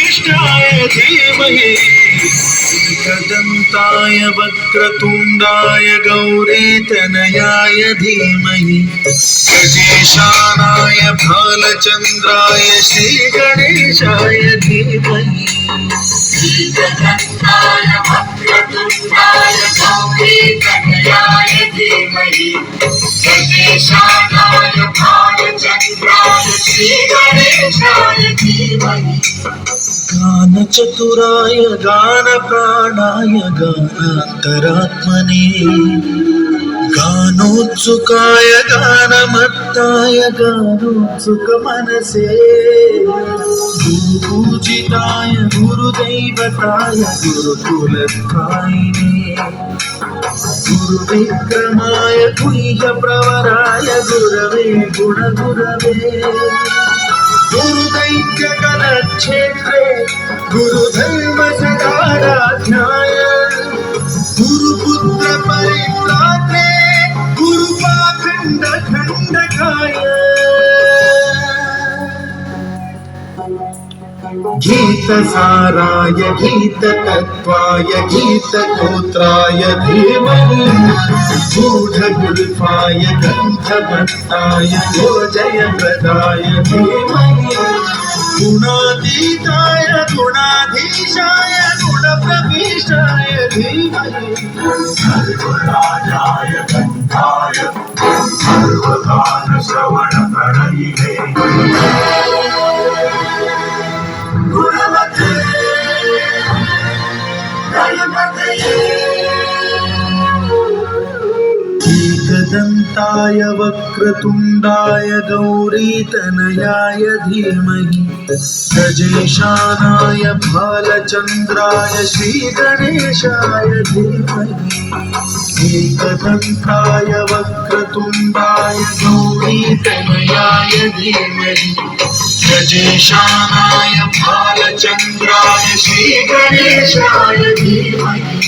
वरिष्ठाय धीमहि एकदन्ताय वक्रतुण्डाय गौरीतनयाय धीमहि गजेशानाय भालचन्द्राय श्रीगणेशाय धीमहि एकदन्ताय वक्रतुण्डाय गौरीतनयाय धीमहि गजेशानाय भालचन्द्राय श्रीगणेशाय धीमहि गानचतुराय गानप्राणाय गानान्तरात्मने गानोत्सुकाय गानमत्ताय गानोत्सुकमनसे गुरुपूजिताय गुरुदैवताय गुरुकुलस्थायिने गुरुविक्रमाय गुह्यप्रवराय गुरवे गुणगुरवे गुरुदैत्यकलक्षेत्रे गुरुधर्मसदाराध्याय गुरुपुत्र परित्रात्रे गुरुपाखण्डखण्डकाय गीतसाराय गीततत्त्वाय गीतगोत्राय धीमहि गूढगुल्फाय गन्धभट्टाय गोजयप्रदाय धीमहि गुणातीताय गुणाधीशाय गुणप्रविष्टाय धीमहि सर्वराजाय गन्धाय सर्वगानश्रवणप्रणयिने गुणवते दयवतये एकदन्ताय वक्रतुण्डाय गौरीतनयाय धीमहि गजेशानाय भालचन्द्राय श्रीगणेशाय धीमहि एकदन्ताय वक्रतुण्डाय गौरीतनयाय धीमहि गजेशानाय भालचन्द्राय श्रीगणेशाय धीमहि